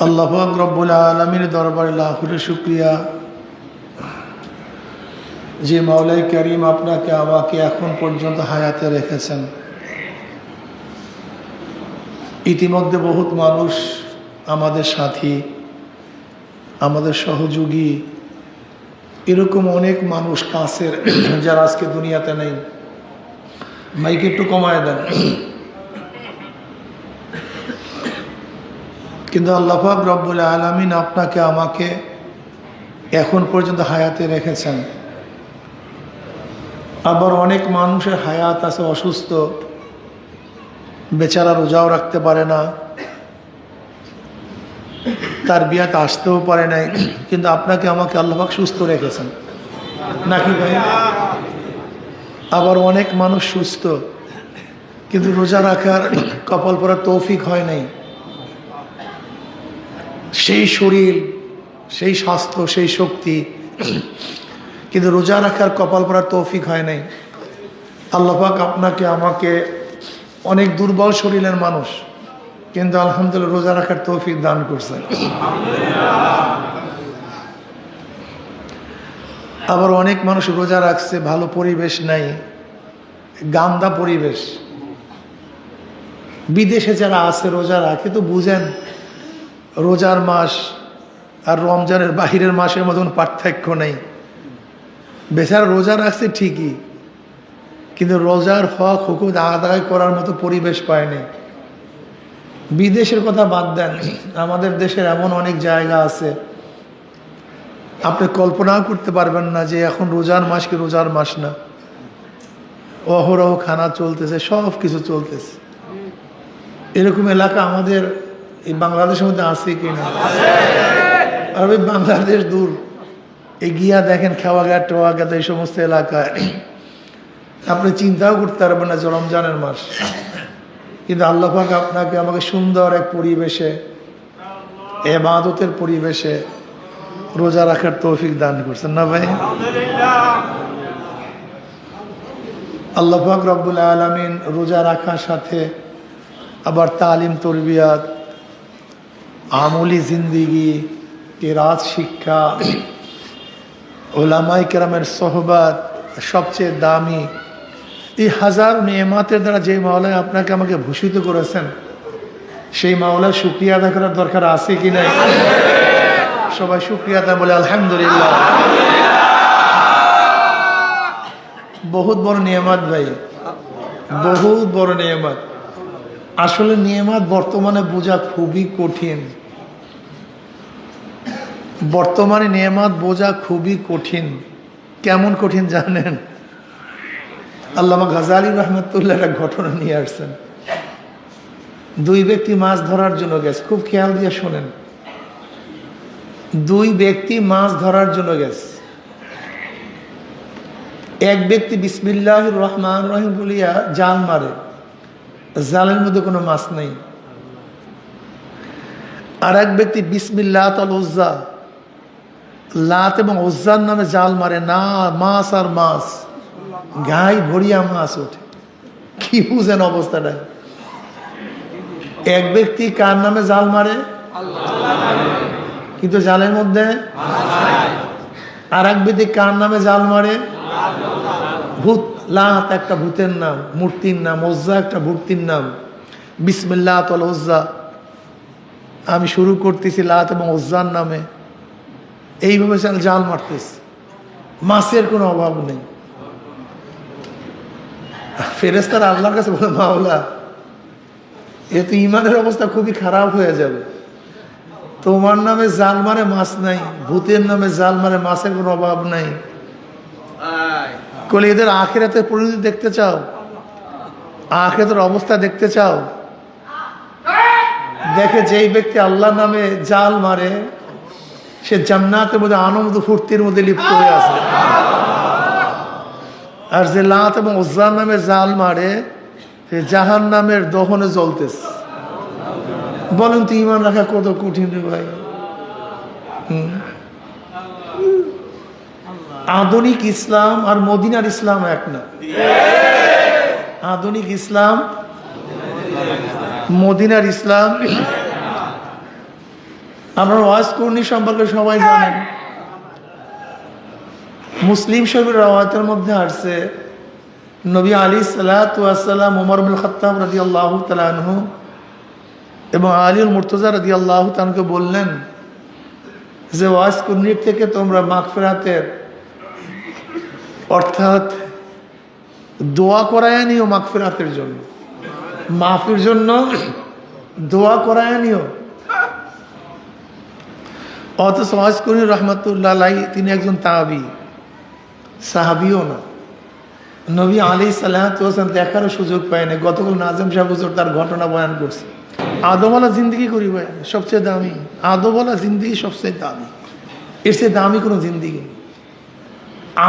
আল্লাহ পাক রব্বুল আলামিনের দরবারে লাখো শুকরিয়া যে মাওলাই করিম আপনাকে আমাকে এখন পর্যন্ত হায়াতে রেখেছেন। ইতিমধ্যে বহুত মানুষ আমাদের সাথী, আমাদের সহযোগী, এরকম অনেক মানুষ কাছের যারা আজকে দুনিয়াতে নেই। মাইক একটু কমায় দেন। কিন্তু আল্লাহ পাক রব্বুল আলামিন আপনাকে আমাকে এখন পর্যন্ত হায়াতে রেখেছেন। আবার অনেক মানুষের হায়াত আছে অসুস্থ, বেচারা রোজাও রাখতে পারে না, তার বিয়াতে আসতেও পারে নাই, কিন্তু আপনাকে আমাকে আল্লাহ পাক সুস্থ রেখেছেন নাকি ভাই? আবার অনেক মানুষ সুস্থ কিন্তু রোজা রাখার কপাল পড়ার তৌফিক হয় নাই। সেই শরীর, সেই স্বাস্থ্য, সেই শক্তি, কিন্তু রোজা রাখার কপাল পড়ার তৌফিক হয় নাই। আল্লাহ পাক আপনাকে আমাকে অনেক দুর্বল শরীরের মানুষ, কিন্তু আলহামদুলিল্লাহ রোজা রাখার তৌফিক দান করছেন। আবার অনেক মানুষ রোজা রাখছে, ভালো পরিবেশ নাই, গান্দা পরিবেশ। বিদেশে যারা আছে রোজা রাখে তো বুঝেন, রোজার মাস আর রমজানের বাহিরের মাসের মতন পার্থক্য নেই। বেচারা রোজা রাখছে ঠিকই, কিন্তু রোজার হক হুকুম আদায় করার মতো পরিবেশ পায়নি। বিদেশের কথা বাদ দেন, আমাদের দেশের এমন অনেক জায়গা আছে আপনি কল্পনাও করতে পারবেন না যে এখন রোজার মাস কি রোজার মাস না। অহরহ খানা চলতেছে, সব কিছু চলতেছে। এরকম এলাকা আমাদের এই বাংলাদেশের মধ্যে আছে কিনা? আর ওই বাংলাদেশ দূর, এগিয়া দেখেন খেওয়াঘাট টেওয়াঘাট এই সমস্ত এলাকায় আপনি চিন্তাও করতে পারবেন না যে রমজানের মাস। কিন্তু আল্লাহ পাক আপনাকে আমাকে সুন্দর এক পরিবেশে, ইবাদতের পরিবেশে রোজা রাখার তৌফিক দান করছেন না ভাই? আল্লাহ পাক রব্বুল আলামিন রোজা রাখার সাথে আবার তালিম, তরবিয়াত, আমলি জিন্দিগি, কিরাত শিক্ষা, ওলামায়ে কেরামের সোহবত, সবচেয়ে দামি এই হাজার নেয়ামতের দ্বারা যে মাওলানা আপনাকে আমাকে ভূষিত করেছেন, সেই মাওলার শুকরিয়া আদায় করার দরকার আছে কি নাই? সবাই শুকরিয়া আদায় বলে আলহামদুলিল্লাহ। বহুত বড় নিয়ামত ভাই, বহুত বড় নিয়ামত। আসলে নিয়ামত বর্তমানে বোঝা খুবই কঠিন। বর্তমানে নিয়ামত বোঝা খুবই কঠিন। কেমন কঠিন জানেন? আল্লামা গাজালি রহমতুল্লাহ একটা ঘটনা নিয়ে আসছেন। দুই ব্যক্তি মাছ ধরার জন্য গেছে, খুব খেয়াল দিয়ে শোনেন। দুই ব্যক্তি মাছ ধরার জন্য গেছে। এক ব্যক্তি বিসমিল্লাহির রহমান রহিম বলিয়া জাল মারে, জালের মধ্যে কোনো মাছ নেই। আর এক ব্যক্তি বিসমিল্লাহ তাল উজ্জা, লাত এবং উজ্জার নামে জাল মারে, না মাছ আর মাছ, গায়ে ভরিয়া মাছ ওঠে। কি বুঝেন অবস্থাটা? এক ব্যক্তি কার নামে জাল মারে? কিন্তু জালের মধ্যে। আর এক ব্যক্তি কার নামে জাল মারে? ভূত। লাত একটা ভূতের নাম, মূর্তির নাম। উজ্জা একটা মূর্তির নাম। বিসমিল্লাহ তাল উজ্জা, আমি শুরু করতেছি লাত এবং উজ্জার নামে। এইভাবে জাল মারতেছে, মাছের কোনো অভাব নেই। ফেরেশতারা আল্লাহর কাছে বলে, মাওলা এ তো ইমানের অবস্থা খুবই খারাপ হয়ে যাবে। তোমার নামে জাল মারে মাছ নাই, ভূতের নামে জাল মারে মাছের কোনো অভাব নাই। কলে এদের আখিরাতের পরিণতি দেখতে চাও? আখিরাতের অবস্থা দেখতে চাও? দেখে যেই ব্যক্তি আল্লাহর নামে জাল মারে সে জান্নাতের মধ্যে আনন্দ ফুর্তির মধ্যে লিপ্ত হয়ে আছে। আর যে লাত এবং উজ্জার নামে জাল মারে সে জাহান্নামের দহনে জ্বলতেছে। বলেন তো ঈমান রাখা কত কঠিন রে ভাই। আধুনিক ইসলাম আর মদিনার ইসলাম এক না। আধুনিক ইসলাম, মদিনার ইসলাম আপনার ওয়াজ কুরনি সম্পর্কে সবাই জানেন। মুসলিম শরীফের রওয়ায়াতের মধ্যে আসছে নবী আলাইহিস সালাতু ওয়াস সালাম ওমর ইবনে খাত্তাব রাদিয়াল্লাহু তাআলা আনহু এবং আলীউল মুর্তজা রাদিয়াল্লাহু তাআলাকে বললেন যে ওয়াজ কুরনির থেকে তোমরা মাগফিরাতের অর্থাৎ দোয়া করায় নিও, মাগফিরাতের জন্য, মাফির জন্য দোয়া করায় নিও। অথচ ওয়াজ কুরনি রহমাতুল্লাহ আলাইহি তিনি একজন তাবী, সাহাবীও না, নবী আলাইহিস সালাতু ওয়াস সালাম দেখারও সুযোগ পায় না। গতকাল নাজম সাহেব হুজুর তার ঘটনা বয়ান করছে। আদমওয়ালা জিন্দগি করি ভাই, সবচেয়ে দামি আদমওয়ালা জিন্দগি, সবচেয়ে দামি, এর চেয়ে দামি কোনো জিন্দগি নেই।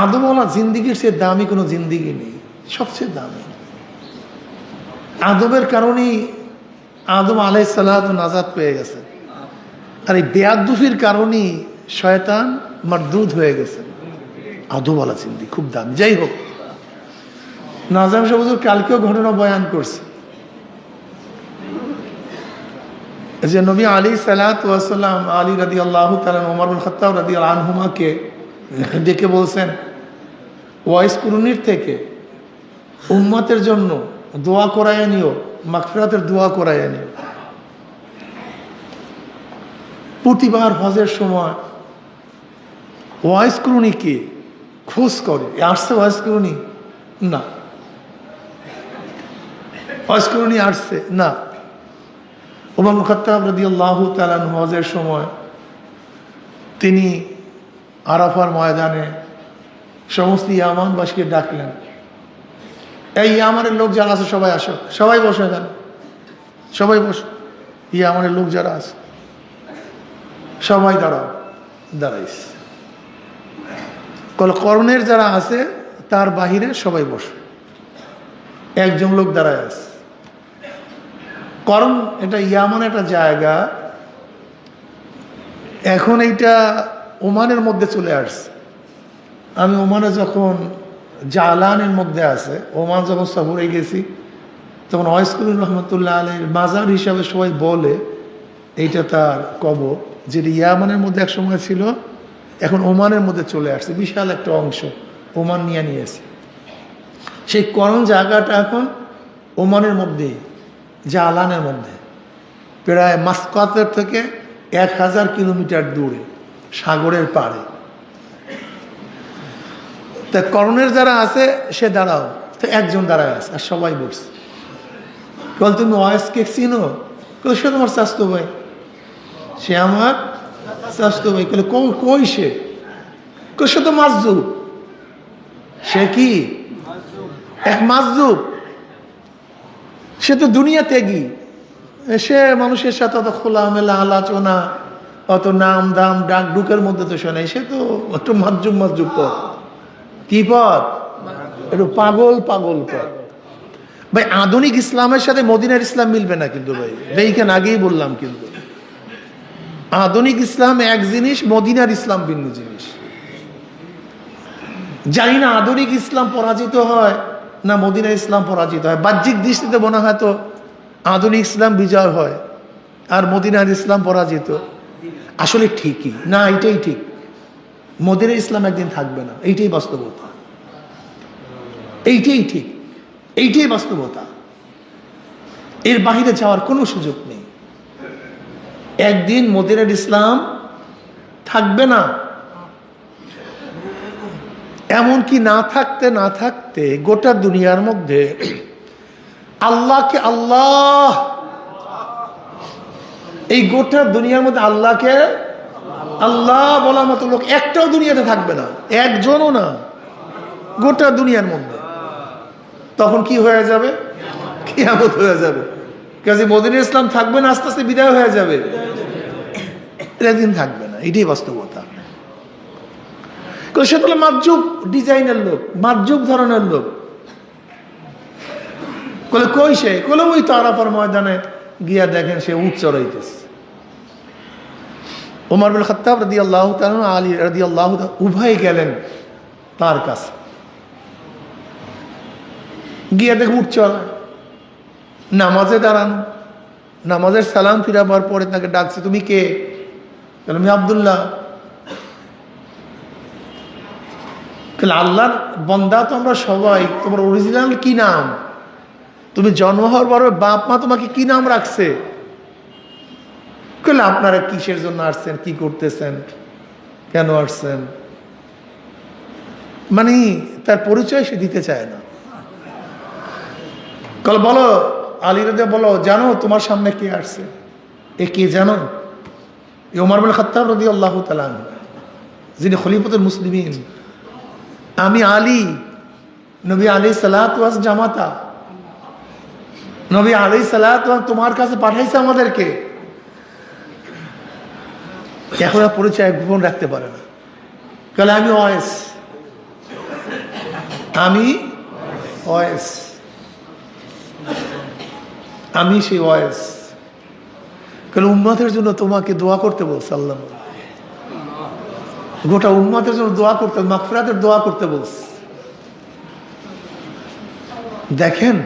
আদমওয়ালা জিন্দগির চেয়ে দামি কোনো জিন্দগি নেই, সবচেয়ে দামি। আদমের কারণেই আদম আলাইহিস সালাতু নাজাত পেয়ে গেছে, আর এই বেয়াদুফির কারণেই শয়তান মারদুদ হয়ে গেছে। আদমওয়ালা জিন্দগি খুব দামি। যাই হোক, নাজম সাহেব হুজুর কালকেও ঘটনা বয়ান করছে যে নবী আলাইহিস সালাতু ওয়াস সালাম আলী রাদিয়াল্লাহু তাআলা ওমর ইবনে খাত্তাব রাদিয়াল্লাহু আনহুমাকে ডেকে বলছেন ওয়াইস কুরুনির থেকে উম্মতের জন্য দোয়া করায় নিও, মাগফিরাতের দোয়া করায় নিও। প্রতিবার হজের সময় ওয়াইস কুরুনিকে খোঁজ করে, আসছে ওয়াইস কুরুনি না, ওয়াইস কুরুনি আসছে না। ওমর ইবনে খাত্তাব রাদিয়াল্লাহু তাআলা আনহু হজের সময় তিনি আরাফার ময়দানে সমস্ত ইয়ামানবাসীকে ডাকলেন, এই ইয়ামানের লোক যারা আছে সবাই আসো, সবাই বসে যান, সবাই বসো, ইয়ামানের লোক যারা আছে সবাই দাঁড়াও। দাঁড়াইস করণের যারা আছে তার বাহিরে সবাই বসো। একজন লোক দাঁড়ায় আছে। করণ এটা ইয়ামান একটা জায়গা, এখন এইটা ওমানের মধ্যে চলে আসছে। আমি ওমানে যখন জালানের মধ্যে আছে, ওমান যখন সফরে গেছি, তখন ওয়াইস কুরনি রহমতুল্লাহ আলাইহির মাজার হিসাবে সবাই বলে এইটা তার কবর, যেটা ইয়ামানের মধ্যে এক সময় ছিল, এখন ওমানের মধ্যে চলে আসছে। বিশাল একটা অংশ ওমান নিয়ে নিয়েছে। সেই করণ জায়গাটা এখন ওমানের মধ্যেই, জালানের মধ্যে, প্রায় মাসকাতের থেকে 1000 কিলোমিটার দূরে, সাগরের পাড়ে। তা করণের যারা আছে সে দাঁড়াও, তো একজন দাঁড়ায় আছে আর সবাই বসছে। বল তুমি ওয়াইসকে চিনো? সে তোমার স্বাস্থ্য ভাই, সে আমার স্বাস্থ্য ভাই। কই সে? সে তো মাজজুব। সে কি এক মাজজুব? সে তো দুনিয়া ত্যাগী, সে মানুষের সাথে অত খোলামেলা আলোচনা, অত নাম দাম ডাক ডুকের মধ্যে তো শোনে, সে তো একটু মাজজুব মাজজুব পথ। কি পথ? একটু পাগল পাগল পথ। ভাই আধুনিক ইসলামের সাথে মদিনার ইসলাম মিলবে না কিন্তু ভাই, এইখানে আগেই বললাম। কিন্তু আধুনিক ইসলাম এক জিনিস, মদিনার ইসলাম ভিন্ন জিনিস। জানি না আধুনিক ইসলাম পরাজিত হয় না মদিনার ইসলাম পরাজিত হয়। বাহ্যিক দৃষ্টিতে মনে হয় তো আধুনিক ইসলাম বিজয় হয় আর মদিনার ইসলাম পরাজিত। আসলে ঠিকই না, এটাই ঠিক। মদিনার ইসলাম একদিন থাকবে না, এইটাই বাস্তবতা, এইটাই ঠিক, এইটাই বাস্তবতা। এর বাহিরে যাওয়ার কোনো সুযোগ নেই। একদিন মদিনার ইসলাম থাকবে না। এমনকি না থাকতে না থাকতে গোটা দুনিয়ার মধ্যে আল্লাহকে আল্লাহ, এই গোটা দুনিয়ার মধ্যে আল্লাহকে আল্লাহ বলার মতো লোক একটাও দুনিয়াতে থাকবে না, একজনও না, গোটা দুনিয়ার মধ্যে। তখন কি হয়ে যাবে? কিয়ামত হয়ে যাবে। কাজে মদিনার ইসলাম থাকবে না, আস্তে আস্তে বিদায় হয়ে যাবে, একদিন থাকবে না। এটাই বাস্তবতা। সে তো মাজজুব ডিজাইনের লোক, মাজজুব ধরনের লোক। কই সে? ওই তো আরাফার ময়দানে গিয়া দেখেন সে উট চড়াইতেছে। ওমর ইবনে খাত্তাব রাদিয়াল্লাহু তাআলা আলী রাদিয়াল্লাহু তাআলা উভয় গেলেন তার কাছে, গিয়া দেখে উট চড়ায়, নামাজে দাঁড়ানো, নামাজের সালাম ফিরাবার পরে তাকে ডাকছে, তুমি কে? মিয়া আব্দুল্লাহ, আল্লাহর বন্দা তো আমরা সবাই, তোমার অরিজিনাল কি নাম? তুমি জন্ম হওয়ার পর বাপ মা তোমাকে কি নাম রাখছে? আপনারা কিসের জন্য আসছেন, কি করতেছেন, কেন আসছেন? মানে তার পরিচয় সে দিতে চায় না। বলো আলী রাদিয়াল্লাহু বলো, জানো তোমার সামনে কে আসছে? এ কে জানো? ওমর ইবনে খাত্তাব রাদিয়াল্লাহু তাআলা আনহু, যিনি খলিফাতুল মুসলিমিন। আমি আলী, নবী আলাইহিস সালাতু ওয়াস জামাতা, নবী আলাইহিস সালাতু ওয়াস তোমার কাছে পাঠাইছে আমাদেরকে। এখন আর পরিচয় গোপন রাখতে পারে না। আমি ওয়েস, আমি ওয়েস, আমি সেই ওয়েস। উম্মতের জন্য তোমাকে দোয়া করতে বলছে আল্লাহ, গোটা উম্মতের জন্য দোয়া করতে, মাগফিরাতের দোয়া করতে বলছে। দেখেন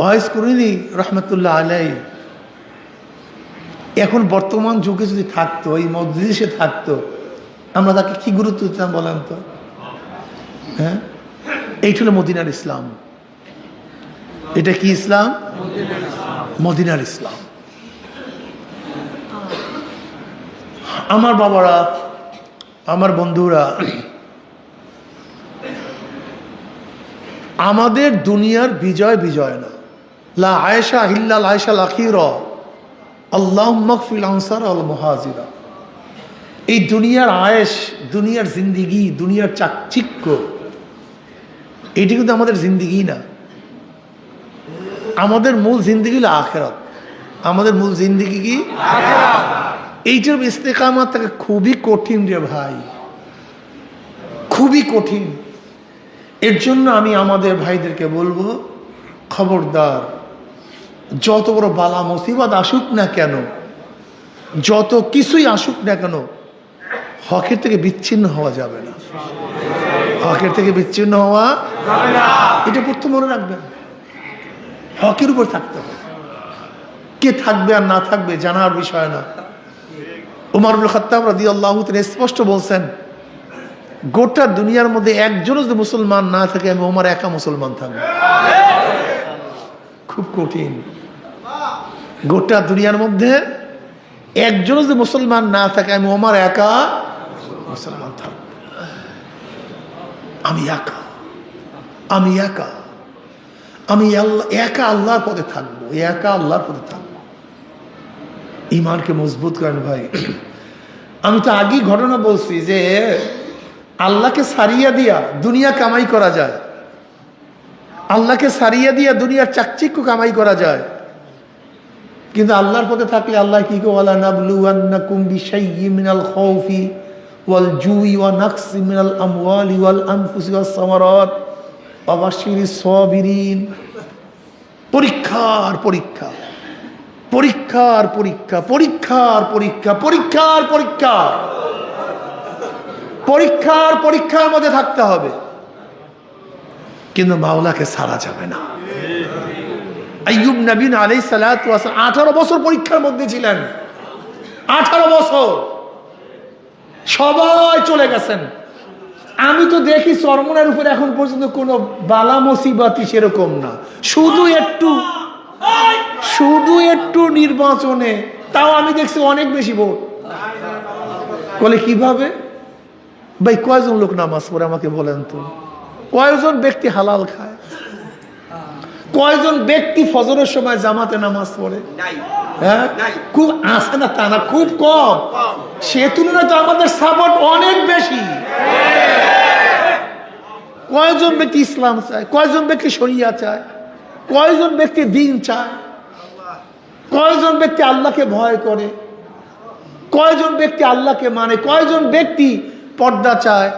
ওয়াইস করিনি রহমতুল্লাহ আলাইহি এখন বর্তমান যুগে যদি থাকতো, এই মজলিসে থাকতো, আমরা তাকে কি গুরুত্ব দিতাম বলেন তো? হ্যাঁ, এইটা হলো মদিনার ইসলাম। এটা কি ইসলাম? মদিনার ইসলাম। আমার বাবারা, আমার বন্ধুরা, আমাদের দুনিয়ার বিজয় বিজয় না। লা আয়েশা হিল্লাল আয়েশাল আখিরা আল্লাহুম্মা গফির আনসার আল মুহাজিরা। এই দুনিয়ার আয়েশ, দুনিয়ার জিন্দিগি, দুনিয়ার চাকচিক্য, এটি কিন্তু আমাদের জিন্দিগি না। আমাদের মূল জিন্দিগি হলো আখিরাত। আমাদের মূল জিন্দিগি কি? এইটার ইস্তেকামাত থাকে খুবই কঠিন রে ভাই, খুবই কঠিন। এর জন্য আমি আমাদের ভাইদেরকে বলবো, খবরদার, যত বড় বালা মুসিবত আসুক না কেন, যত কিছুই আসুক না কেন, হকের থেকে বিচ্ছিন্ন হওয়া যাবে না। হকের থেকে বিচ্ছিন্ন হওয়া যাবে না, এটা প্রথম মনে রাখবেন। হকের উপর থাকতে হবে। কে থাকবে আর না থাকবে জানার বিষয় না। ওমর ইবনে খাত্তাব রাদিয়াল্লাহু তাআলা স্পষ্ট বলছেন, গোটা দুনিয়ার মধ্যে একজনও যদি মুসলমান না থাকে, আমি ওমর একা মুসলমান থাকবো। খুব কঠিন। গোটা দুনিয়ার মধ্যে একজনও যদি মুসলমান না থাকে, আমি ওমর একা মুসলমান থাকবো। আমি একা, আমি একা, আমি একা আল্লাহর পথে থাকবো, একা আল্লাহর পথে থাকবো। ঈমানকে মজবুত করেন ভাই। আমি তো আগেই ঘটনা বলছি যে আল্লাহকে সারিয়া দিয়া দুনিয়া কামাই করা যায়, আল্লাহকে সারিয়া দিয়া দুনিয়ার চাকচিক্য কামাই করা যায়, কিন্তু আল্লাহর পথে থাকলে আল্লাহ কি ওয়ালা নাবলুওয়ান্নাকুম বিশাইয়্যিন মিনাল খাউফি ওয়াল জুই ওয়া নাকসি মিনাল আমওয়ালি ওয়াল আনফুসি ওয়াস সামারাত ওয়া বাশশিরিস সাবিরিন। পরীক্ষার পরীক্ষা, পরীক্ষার পরীক্ষা, পরীক্ষার পরীক্ষা, পরীক্ষার পরীক্ষা, পরীক্ষার পরীক্ষার মধ্যে থাকতে হবে, কিন্তু মাওলাকে ছাড়া যাবে না। আইয়ুব নবী আলাইহিস সালাতু ওয়াস 18 বছর পরীক্ষার মধ্যে ছিলেন। 18 বছর সবাই চলে গেছেন। আমি তো দেখি চরমনের উপরে এখন পর্যন্ত কোনো বালা মুসিবতই সেরকম না, শুধু একটু নির্বাচনে, তাও আমি দেখছি অনেক বেশি ভোট। বলে কিভাবে ভাই? কয়জন লোক নামাজ পড়ে আমাকে বলেন তো? কয়জন ব্যক্তি হালাল খায়? কয়জন ব্যক্তি ফজরের সময় জামাতে নামাজ পড়ে? হ্যাঁ, খুব আছে না তা না, খুব কম। সে তুলনায় তো আমাদের সাপোর্ট অনেক বেশি। কয়জন ব্যক্তি ইসলাম চায়? কয়জন ব্যক্তি শরিয়া চায়? কয়জন ব্যক্তি দ্বীন চায়? কয়জন ব্যক্তি আল্লাহকে ভয় করে? কয়জন ব্যক্তি আল্লাহকে মানে? কয়জন ব্যক্তি পর্দা চায়?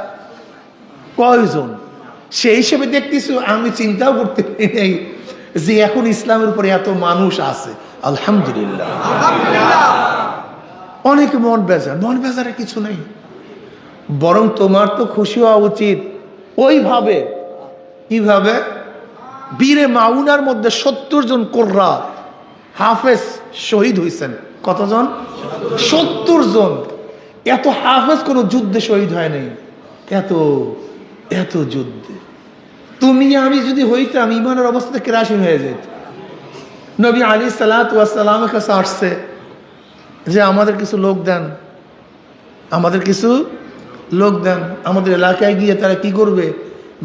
কয়জন? সেই হিসেবে দেখতেছি, আমি চিন্তাও করতে পারি নাই যে এখন ইসলামের উপরে এত মানুষ আছে। আলহামদুলিল্লাহ। অনেক মন বেজার। মন বেজারের কিছু নেই, বরং তোমার তো খুশি হওয়া উচিত ওইভাবে। কিভাবে? বীরে মাউনার মধ্যে 70 জন কোররা হাফেজ শহীদ হয়েছেন। কতজন? 70 জন। এত হাফেজ কোনো যুদ্ধে শহীদ হয় নাই, এত এত যুদ্ধে। তুমি আমি যদি হইতাম, ইমানের অবস্থা কেরাসিন হয়ে যেত। নবী আলাইহিস সালাতু ওয়াস সালামের কাছে আসছে যে আমাদের কিছু লোক দেন, আমাদের কিছু লোক দেন। আমাদের এলাকায় গিয়ে তারা কি করবে?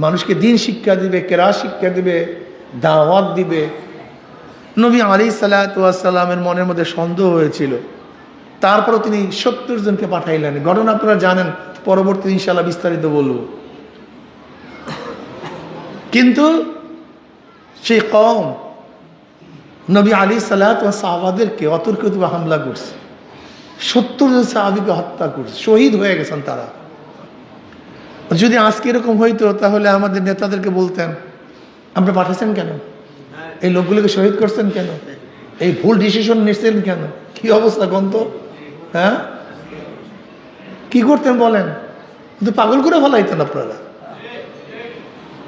মানুষকে দিন শিক্ষা দিবে, কেরাত শিক্ষা দিবে, দাওয়াত দিবে। নবী আলাইহিস সালাতু ওয়াস সালামের মনের মধ্যে সন্দেহ হয়েছিল। তারপরও তিনি 70 জনকে পাঠাইলেন। ঘটনা আপনারা জানেন, পরবর্তী ইনশাআল্লাহ বিস্তারিত বলবো। কিন্তু সেই কওম নবী আলাইহিস সালাতু ওয়াস সাহাবাদেরকে অতর্কিত হামলা করছে। 70 জন সাহাবীকে হত্যা করছে, শহীদ হয়ে গেছেন তারা। যদি আজকে এরকম হইতো তাহলে আমাদের নেতাদেরকে বলতেন, আপনি পাঠাচ্ছেন কেন? এই লোকগুলোকে শহীদ করছেন কেন? এই ভুল ডিসিশন নিচ্ছেন কেন? কি অবস্থা গন্ত? হ্যাঁ, কি করতেন বলেন? কিন্তু পাগল করে ফেলাইতেন আপনারা,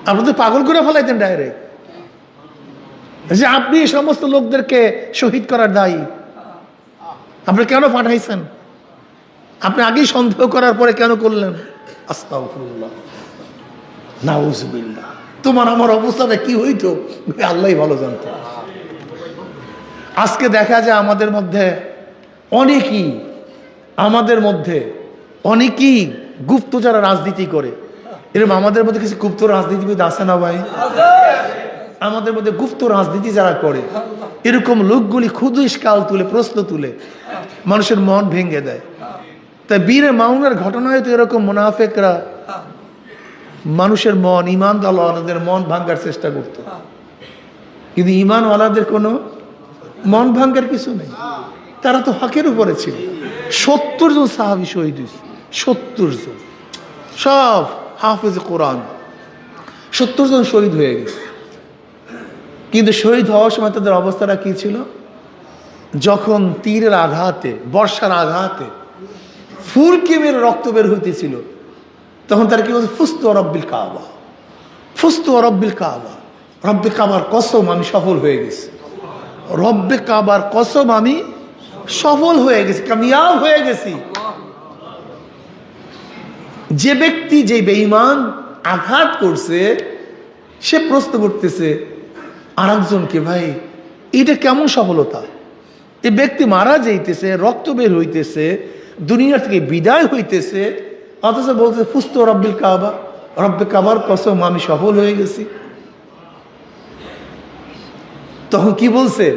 আপনাদের পাগল করে ফেলাইতেন ডাইরেক্ট, যে আপনি এই সমস্ত লোকদেরকে শহীদ করার দায়ী। আপনি কেন পাঠাইছেন? আপনি আগেই সন্দেহ করার পরে কেন করলেন? আস্তাগফিরুল্লাহ, নাউজুবিল্লাহ। তোমার আমার অবস্থাটা কি হইতো আল্লাহই ভালো জানতো। আজকে দেখা যায় আমাদের মধ্যে অনেকেই গুপ্ত যারা রাজনীতি করে। এরকম আমাদের মধ্যে কিছু গুপ্ত রাজনীতিবিদ আছে না ভাই? আমাদের মধ্যে গুপ্ত রাজনীতি যারা করে, এরকম লোকগুলি ক্ষুদ্র ইস্কাল তুলে, প্রশ্ন তুলে মানুষের মন ভেঙে দেয়। তাই বীরে মাউনের ঘটনায় তো এরকম মুনাফেকরা মানুষের মন, ইমানওয়ালাদের মন ভাঙ্গার চেষ্টা করত, কিন্তু ইমানওয়ালাদের কোনো মন ভাঙ্গার কিছু নেই। তারা তো হকের উপরে ছিল। 70 জন সাহাবী শহীদ হয়েছে, 70 জন, সব হাফেজ কোরআন। 70 জন শহীদ হয়ে গেছে। কিন্তু শহীদ হওয়ার সময় তাদের অবস্থাটা কি ছিল? যখন তীরের আঘাতে, বর্ষার আঘাতে ফুলকে মেরে রক্ত বের হইতেছিল, তখন তারা কি বলছে? ফুস্তু রব্বিল কাবা, ফুস্তু রব্বিল কাবা, রব্বে কাবার কসম আমি সফল হয়ে গেছি, রব্বে কাবার কসম আমি সফল হয়ে গেছি, কামিয়াব হয়ে গেছি। যে ব্যক্তি, যে বেঈমান আঘাত করছে, সে প্রশ্ন করতেছে আরেকজনকে, ভাই এটা কেমন সফলতা? এই ব্যক্তি মারা যাইতেছে, রক্ত বের হইতেছে, দুনিয়া থেকে বিদায় হইতেছে, অথচ বলছে ফুস্তু রব্বিল কাবা, রব্বে কাবার কসম আমি সফল হয়ে গেছি। তখন কি বলছে?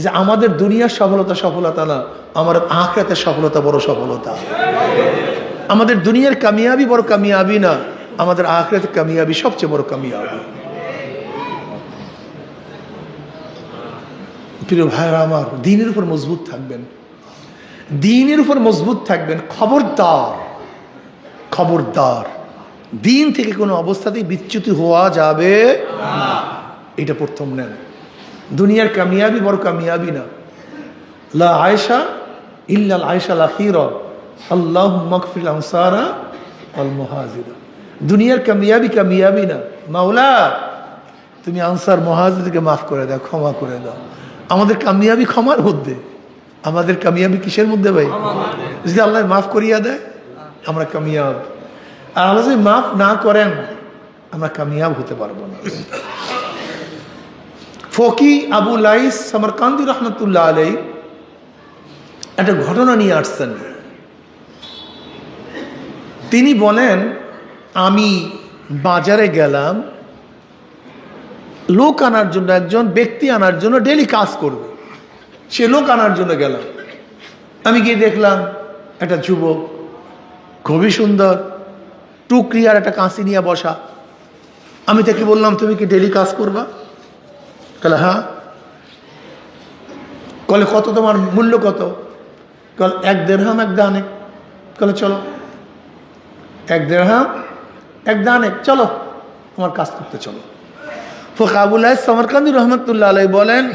যে আমাদের দুনিয়ার সফলতা না, আমার আখিরাতের সফলতা বড় সফলতা। আমাদের দুনিয়ার কামিয়াবি বড় কামিয়াবি না, আমাদের আখিরাতের কামিয়াবি সবচেয়ে বড় কামিয়াবি। প্রিয় ভাইরা আমার, দ্বীনের উপর মজবুত থাকবেন, দ্বীনের উপর মজবুত থাকবেন। খবরদার, খবরদার, দ্বীন থেকে কোনো অবস্থাতেই বিচ্যুত হওয়া যাবে না। এটা প্রথম নেন। দুনিয়ার কামিয়াবি বড় কামিয়াবি না। লা আয়েশা ইল্লাল আয়েশাল আখিরা, আল্লাহুম্মা গফির আনসারা ওয়াল মুহাজিরা। দুনিয়ার কামিয়াবি কামিয়াবি না। মাওলা তুমি আনসার মুহাজিরকে মাফ করে দাও, ক্ষমা করে দাও। আমাদের কামিয়াবি ক্ষমার মধ্যে, আমাদের কামিয়াবি কিসের মধ্যে ভাই? যদি আল্লাহ মাফ করিয়া দেয় আমরা কামিয়াব, আর আল্লাহ যদি মাফ না করেন আমরা কামিয়াব হতে পারবো না। ফকি আবু লাইস সামারকান্দি রহমতুল্লাহ আলাইহি একটা ঘটনা নিয়ে আসছেন। তিনি বলেন, আমি বাজারে গেলাম লোক আনার জন্য, একজন ব্যক্তি আনার জন্য, ডেলি কাজ করবে, সে লোক আনার জন্য গেলাম। আমি গিয়ে দেখলাম একটা যুবক খুবই সুন্দর, টুকরি আর একটা কাঁচি নিয়ে বসা। আমি তাকে বললাম, তুমি কি ডেলি কাজ করবা? বলে হ্যাঁ। বলে কত, তোমার মূল্য কত? বলে 1 দিরহাম 1 দানেক। বলে চলো, 1 দিরহাম 1 দানেক, চলো তোমার কাজ করতে চলো। ফকাবুল্লাহ সামারকান্দি রহমতুল্লাহ আলাইহি বলেন,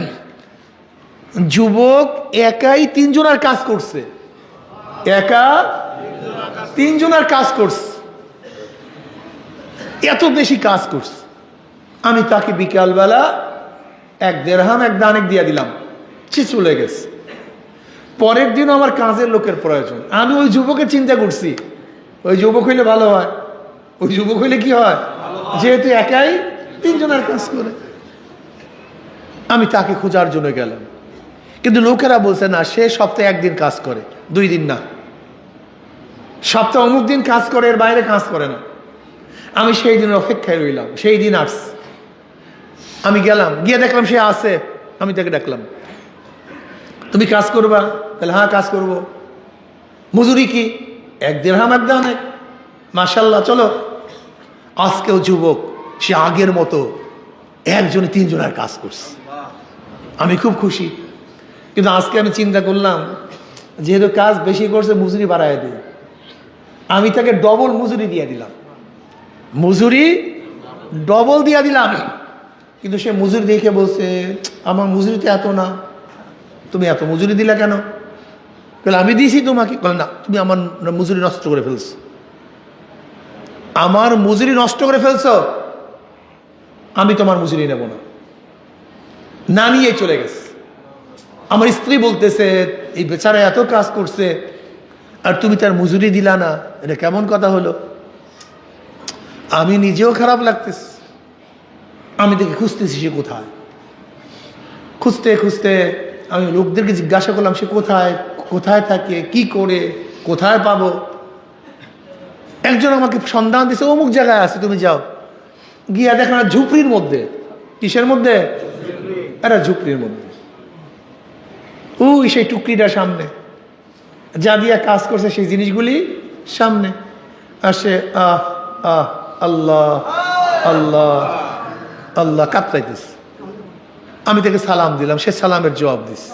যুবক একাই 3 জনের কাজ করছে, একা 3 জনের কাজ করছে, এত বেশি কাজ করছে। আমি তাকে বিকালবেলা 1 দিরহাম 1 দানেক দিয়ে দিলাম, সে চলে গেছে। পরের দিনও আমার কাজের লোকের প্রয়োজন। আমি ওই যুবকের চিন্তা করছি, ওই যুবক হইলে ভালো হয়, ওই যুবক হইলে কি হয়, যেহেতু একাই 3 জনের কাজ করে। আমি তাকে খোঁজার জন্য গেলাম, কিন্তু লোকেরা বলছে না, সে সপ্তাহে 1 দিন কাজ করে, 2 দিন না, সপ্তাহে অমুক দিন কাজ করে, এর বাইরে কাজ করে না। আমি সেই দিনের অপেক্ষায় রইলাম, সেই দিন আসছে। আমি গেলাম, গিয়ে দেখলাম সে আছে। আমি তাকে ডাকলাম, তুমি কাজ করবা? তাহলে হ্যাঁ কাজ করব। মজুরি কি? 1 দিরহাম, 1 দানায়। মাশাল্লাহ, চলো। আজকেও যুবক সে আগের মতো 1 জনে 3 জনের কাজ করছে। আমি খুব খুশি। কিন্তু আজকে আমি চিন্তা করলাম, যেহেতু কাজ বেশি করছে, মজুরি বাড়ায় দিই। আমি তাকে ডবল মজুরি দিয়ে দিলাম, মজুরি ডবল দিয়ে দিলাম। কিন্তু সে মজুরি দেখে বলছে, আমার মজুরি তো এত না, তুমি এত মজুরি দিলা কেন? বলে, আমি দিয়েছি তোমাকে। বলে, না, তুমি আমার মজুরি নষ্ট করে ফেলছো, আমার মজুরি নষ্ট করে ফেলছো, আমি তোমার মজুরি নেব না। না নিয়ে চলে গেছে। আমার স্ত্রী বলতেছে, এই বেচারা এত কাজ করছে আর তুমি তার মজুরি দিলা না, এটা কেমন কথা হলো? আমি নিজেও খারাপ লাগতেছে। আমি দেখে খুঁজতেছি সে কোথায়। খুঁজতে খুঁজতে আমি লোকদেরকে জিজ্ঞাসা করলাম, সে কোথায়, কোথায় থাকে, কি করে, কোথায় পাবো? একজন আমাকে সন্ধান দিছে, অমুক জায়গায় আছে, তুমি যাও। গিয়া দেখো না, ঝুপড়ির মধ্যে। কিসের মধ্যে? একটা ঝুপড়ির মধ্যে। ওই সেই টুকরিটার সামনে যা দিয়া কাজ করছে, সেই জিনিসগুলি সামনে। আর সে আহ আহ আল্লাহ আল্লাহ আল্লাহ কাতরাইতেছে। আমি তাকে সালাম দিলাম, সে সালামের জবাব দিস।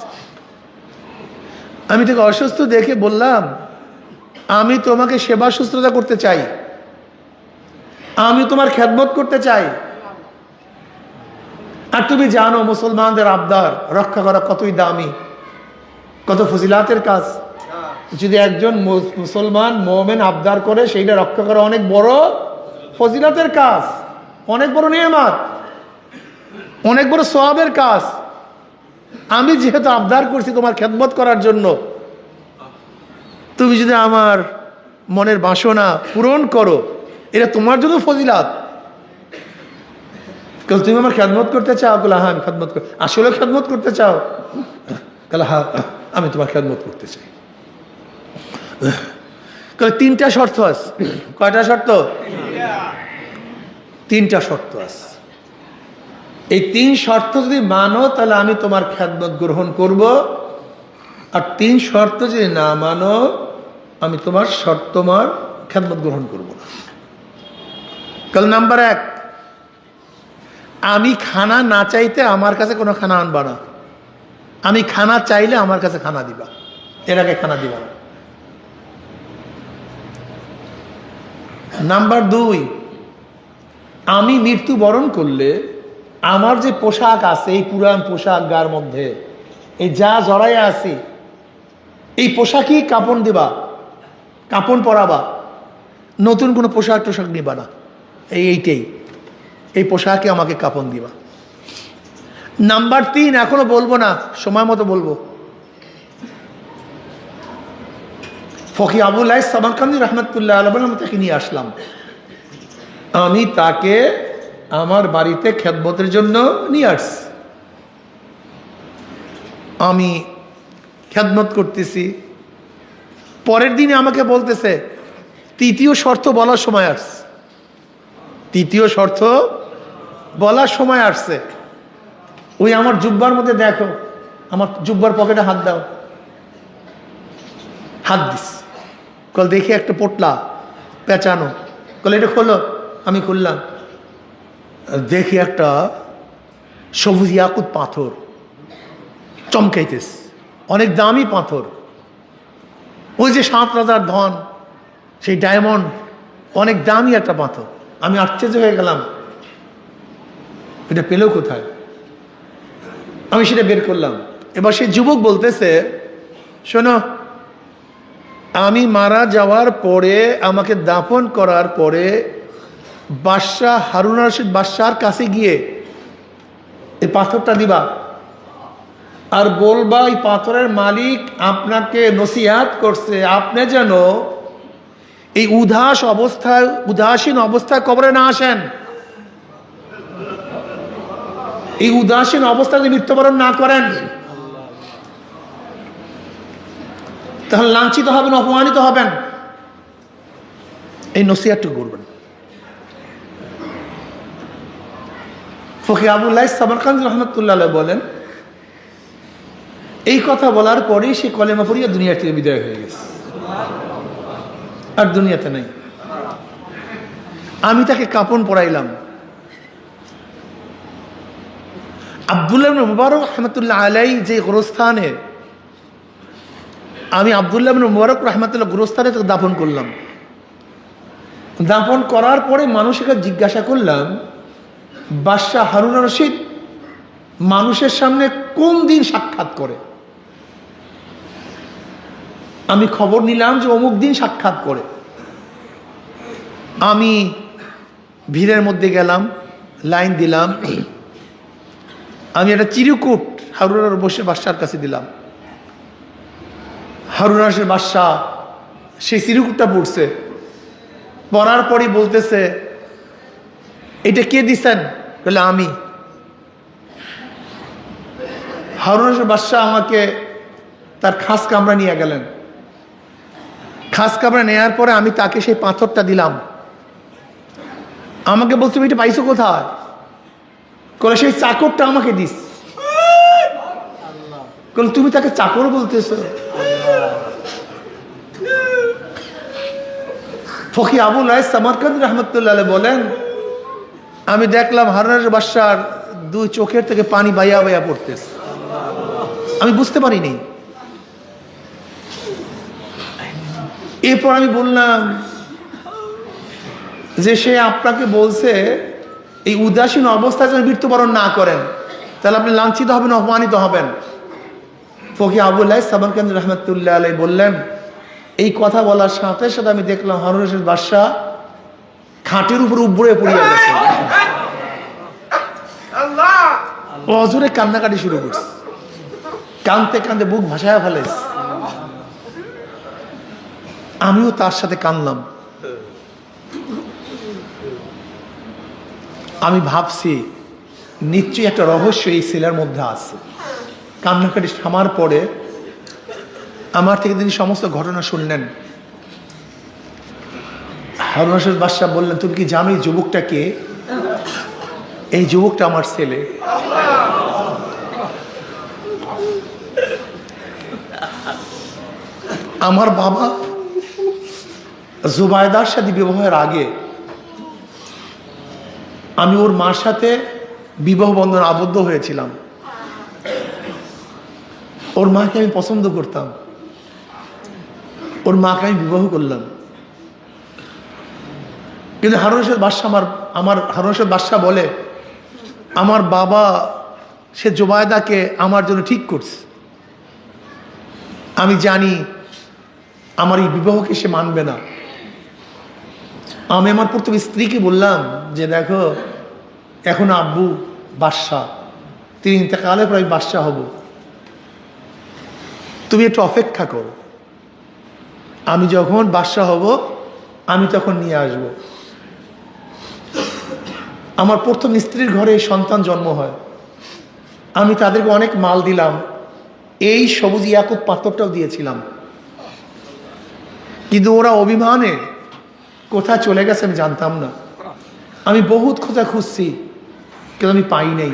আমি তাকে অসুস্থ দেখে বললাম, আমি তোমাকে সেবা শুশ্রূষা করতে চাই, আমি তোমার খেদমত করতে চাই। আর তুমি জানো মুসলমানদের আবদার রক্ষা করা কতই দামি, কত ফজিলাতের কাজ। যদি একজন মুসলমান মোমেন আবদার করে, সেইটা রক্ষা করা অনেক বড় ফজিলাতের কাজ, অনেক বড় নিয়ামত, অনেক বড় সওয়াবের কাজ। আমি যেহেতু আবদার করছি তোমার খেদমত করার জন্য, তুমি যদি আমার মনের বাসনা পূরণ করো, এটা তোমার জন্য ফজিলাত। তুমি আমার খেদমত করতে চাও? বলে, হ্যাঁ আমি খেদমত করি। আসলে খেদমত করতে চাও? বলে, হ্যাঁ আমি তোমার খেদমত করতে চাই। 3টা শর্ত আছে। কয়টা শর্ত? 3টা শর্ত আছে। এই 3 শর্ত যদি মানো, তাহলে আমি তোমার খেদমত গ্রহণ করব। আর 3 শর্ত যদি না মানো, আমি তোমার খেদমত গ্রহণ করব না। কাল নাম্বার 1, আমি খানা না চাইতে আমার কাছে কোনো খানা আনবা না। আমি খানা চাইলে আমার কাছে খানা দিবা, এর আগে খানা দিবা না। নাম্বার 2, আমি মৃত্যুবরণ করলে আমার যে পোশাক আছে, এই পুরান পোশাক গার মধ্যে এই যা জড়াইয়া আছি, এই পোশাকই কাপন দিবা, কাপন পরাবা, নতুন কোনো পোশাক টোশাক নিবা না। এইটাই, এই পোশাকে আমাকে কাপন দিবা। নাম্বার 3, এখনো বলবো না, সময় মতো বলবো। ফকি আবুল আইস সামারকান্দি রহমতুল্লাহ আলাইহি বলেন, আমি তাকে নিয়ে আসলাম। আমি তাকে আমার বাড়িতে খেদমতের জন্য নিয়ে আসছি। আমি খেদমত করতেছি। পরের দিনে আমাকে বলতেছে, 3য় শর্ত বলার সময় আসছে। 3য় শর্ত বলার সময় আসছে। ওই আমার জুব্বার মধ্যে দেখো, আমার জুব্বার পকেটে হাত দাও। হাত দিস। কল দেখি একটা পোটলা পেঁচানো। কল এটা খোলো। আমি খুললাম, দেখি একটা সবুজ ইয়াকুত পাথর চমকাইতেস, অনেক দামি পাথর। ওই যে 7 রাজার ধন, সেই ডায়মন্ড, অনেক দামি একটা পাথর। আমি আশ্চর্য হয়ে গেলাম, এটা পেলো কোথায়? আমি সেটা বের করলাম। এবার সেই যুবক বলতেছে, শোনো, আমি মারা যাওয়ার পরে, আমাকে দাফন করার পরে বাদশাহ হারুন রশিদ বাদশাহর কাছে গিয়ে এই পাথরটা দিবা। আর বলবা এই পাথরের মালিক আপনাকে নসিহত করছে, আপনি যেন এই উদাসীন অবস্থায় কবরে না আসেন, এই উদাসীন অবস্থায় মৃত্যুবরণ না করেন, তাহলে লাঞ্ছিত হবেন, অপমানিত হবেন। এই নসিহতটুকু করবেন। ফকি আবুল্লাহ সামারকান্দি রহমতুল্লাহ বলেন, এই কথা বলার পরেই সে কলেমা পড়িয়া দুনিয়া থেকে বিদায় হয়ে গেছে, আর দুনিয়াতে নেই। আমি তাকে কাপড় পরাইলাম। আব্দুল্লাহ ইবনে মুবারক রহমতুল্লাহ আলাই যে গোরস্থানে, আমি আব্দুল্লাহ ইবনে মুবারক রহমতুল্লাহ গোরস্থানে তাকে দাফন করলাম। দাফন করার পরে মানুষকে জিজ্ঞাসা করলাম, বাদশাহ হারুন আর রশিদ মানুষের সামনে কোন দিন সাক্ষাৎ করে? আমি খবর নিলাম যে অমুক দিন সাক্ষাৎ করে। আমি ভিড়ের মধ্যে গেলাম, লাইন দিলাম। আমি একটা চিরকুট হারুন আর রশিদ বাদশার কাছে দিলাম। হারুন আর রশিদ বাদশাহ সেই চিরকুটটা পড়ছে। পড়ার পরই বলতেছে, এটা কে দিছেন? বলে আমি। হারুন আর রশিদ বাদশাহ আমাকে তার খাস কামরা নিয়ে গেলেন। খাস কামরা নেওয়ার পরে আমি তাকে সেই পাথরটা দিলাম। আমাকে বলছে, এটা পাইছো কোথায়? বলে সেই চাকরটা আমাকে দিস। বলে তুমি তাকে চাকর বলতেছো? ফকি আবুল্লাহ সামারকান্দি রহমতুল্লাহ বলেন, আমি দেখলাম হারুন আর রশিদ বাদশার দুই চোখের থেকে পানি বাইয়া বাইয়া পড়তেছে। আমি বুঝতে পারিনি। এরপর আমি বললাম যে সে আপনাকে বলছে এই উদাসীন অবস্থায় যেন মৃত্যুবরণ না করেন, তাহলে আপনি লাঞ্ছিত হবেন, অপমানিত হবেন। ফকি আবুল্লাহ সামারকান্দি রহমতুল্লাহ আলাই বললেন, এই কথা বলার সাথে সাথে আমি দেখলাম হারুন আর রশিদ বাদশাহ খাটের উপর উপরে পড়িয়া গেছে, অজরে কান্নাকাটি শুরু করছে, কানতে কানতে বুক ভাসায় ফেলেছে। আমিও তার সাথে কানলাম। আমি ভাবছি নিশ্চয়ই একটা রহস্য এই ছেলের মধ্যে আছে। কান্নাকাটি থামার পরে আমার থেকে তিনি সমস্ত ঘটনা শুনলেন। হারুন আর রশিদ বাদশাহ বললেন, তুমি কি জানো এই যুবকটা কে? এই যুবকটা আমার ছেলে। আমার বাবা জুবায়দার সাথে বিবাহের আগে আমি ওর মার সাথে বিবাহ বন্ধনে আবদ্ধ হয়েছিলাম। ওর মাকে আমি পছন্দ করতাম, ওর মাকে আমি বিবাহ করলাম। কিন্তু হারুন আর রশিদ বাদশাহ হারুন আর রশিদ বাদশাহ বলে, আমার বাবা সে জুবায়দাকে আমার জন্য ঠিক করছে। আমি জানি আমার এই বিবাহকে সে মানবে না। আমি আমার প্রথম স্ত্রীকে বললাম যে দেখো, এখন আব্বু বাদশাহ, তিনি ইন্তেকালের পর আমি বাদশাহ হব, তুমি একটু অপেক্ষা করো, আমি যখন বাদশাহ হব আমি তখন নিয়ে আসব। আমার প্রথম স্ত্রীর ঘরে সন্তান জন্ম হয়। আমি তাদেরকে অনেক মাল দিলাম, এই সবুজ ইয়াকুত পাথরটাও দিয়েছিলাম। কিন্তু ওরা অভিমানে কোথায় চলে গেছে আমি জানতাম না। আমি বহুত খোঁজা খুঁজছি, কিন্তু আমি পাই নাই।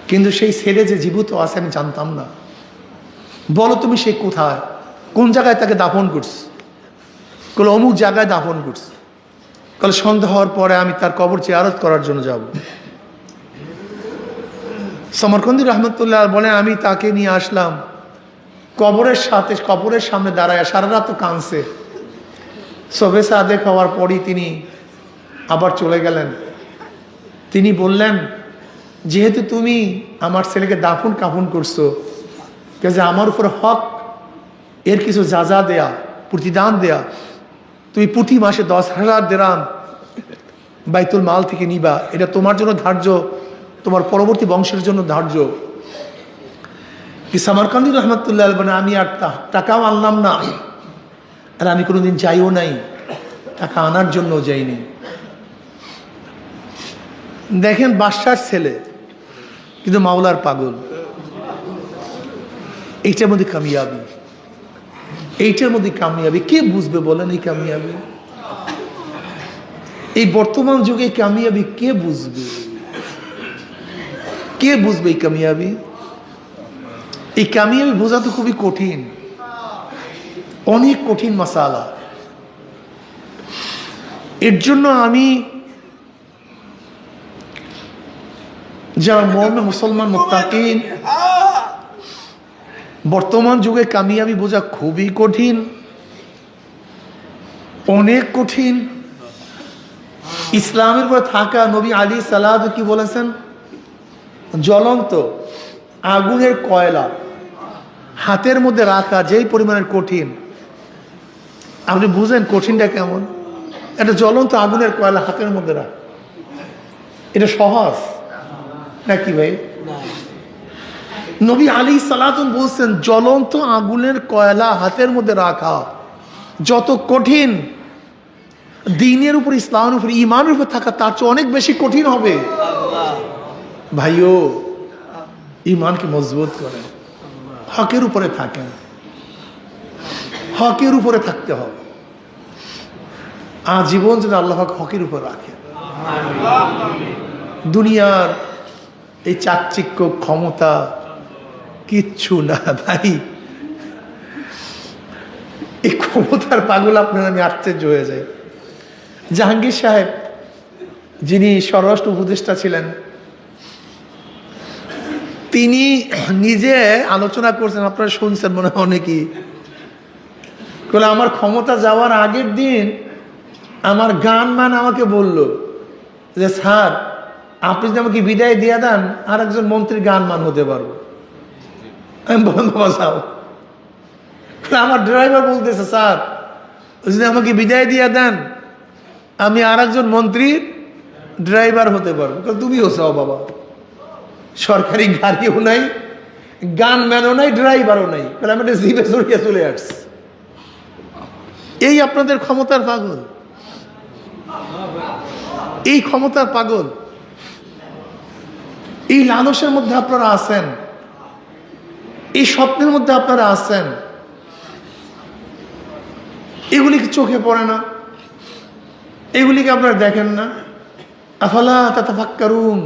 কিন্তু সেই ছেলে যে জীবিত আছে আমি জানতাম না। বলো তুমি সে কোথায়, কোন জায়গায় তাকে দাফন করছে? বলে অমুক জায়গায় দাফন করছে। কাল সন্ধ্যা হওয়ার পরে আমি তার কবর জিয়ারত করার জন্য যাব। সামারকান্দি রহমতুল্লাহ বলে, আমি তাকে নিয়ে আসলাম। কবরের সামনে দাঁড়ায় সারা রাত কাঁদছে। সবে সাদেক হওয়ার পরই তিনি আবার চলে গেলেন। তিনি বললেন, যেহেতু তুমি আমার ছেলেকে দাফন কাফন করছো, যে আমার উপর হক এর কিছু যাজা দেয়া, প্রতিদান দেয়া, তুমি প্রতি মাসে 10,000 দিরহাম বাইতুল মাল থেকে নিবা, এটা তোমার জন্য ধার্য, তোমার পরবর্তী বংশের জন্য ধার্য। কি সামারকান্দি রহমতুল্লাহ বলে আমি আর টাকাও আনলাম না, আর আমি কোনোদিন যাইও নাই, টাকা আনার জন্য যাইনি। দেখেন বাদশার ছেলে কিন্তু মাওলার পাগল। এইটার মধ্যে কামিয়াবি, এইটার মধ্যে কামিয়াবি। কে বুঝবে বলেন এই কামিয়াবি? এই বর্তমান যুগে কামিয়াবি কে বুঝবে? কে বুঝবে এই কামিয়াবি? এই কামিয়াবি বোঝা তো খুবই কঠিন, অনেক কঠিন মাসালা। এর জন্য আমি যারা মুমিন মুসলমান মুত্তাকিন, বর্তমান যুগে কামিয়াবি বোঝা খুবই কঠিন, অনেক কঠিন। ইসলামের উপরে থাকা নবী আলী সালাত কি বলেছেন? জ্বলন্ত আগুনের কয়লা হাতের মধ্যে রাখা যেই পরিমাণের কঠিন, আপনি বুঝেন কঠিনটা কেমন? একটা জ্বলন্ত আগুনের কয়লা হাতের মধ্যে রাখা, এটা সহজ নাকি ভাই? নবী আলী সালাতুন বলছেন জ্বলন্ত আগুনের কয়লা হাতের মধ্যে রাখা যত কঠিন, দ্বীনের উপর, ইসলামের উপর, ঈমানের উপর থাকা তার চেয়ে অনেক বেশি কঠিন হবে। ভাইও ঈমানকে মজবুত করেন, হকের উপরে থাকেন, হকের উপরে থাকতে হবে। আজীবন যদি আল্লাহ হকের উপর রাখেন, দুনিয়ার এই চাকচিক্য ক্ষমতা কিচ্ছু না ভাই। এই ক্ষমতার পাগল আপনার আমি আশ্চর্য হয়ে যাই। জাহাঙ্গীর সাহেব যিনি স্বরাষ্ট্র উপদেষ্টা ছিলেন, তিনি নিজে আলোচনা করছেন, আপনারা শুনছেন মনে হয় অনেকেই। বলে আমার ক্ষমতা যাওয়ার আগের দিন আমার গানম্যান আমাকে বলল যে স্যার আপনি যদি আমাকে বিদায় দিয়ে দেন আর একজন মন্ত্রীর গানম্যান হতে পারবো। আমি বললাম বাবা যাও। আমার ড্রাইভার বলতেছে স্যার যদি আমাকে বিদায় দিয়ে দেন আমি আর একজন মন্ত্রীর ড্রাইভার হতে পারবো। তুমিও চাও বাবা, সরকারি গাড়িও নাই, গানম্যানও নাই, ড্রাইভারও নাই, তাহলে আমি একটা জিপে চড়িয়ে চলে আসছি। এই আপনাদের ক্ষমতার পাগল, এই ক্ষমতার পাগল, এই লালসের মধ্যে আপনারা আছেন, এই স্বপ্নের মধ্যে আপনারা আছেন। এগুলি কি চোখে পড়ে না? এগুলিকে আপনারা দেখেন না? আফালা তাতাফাক্কারুন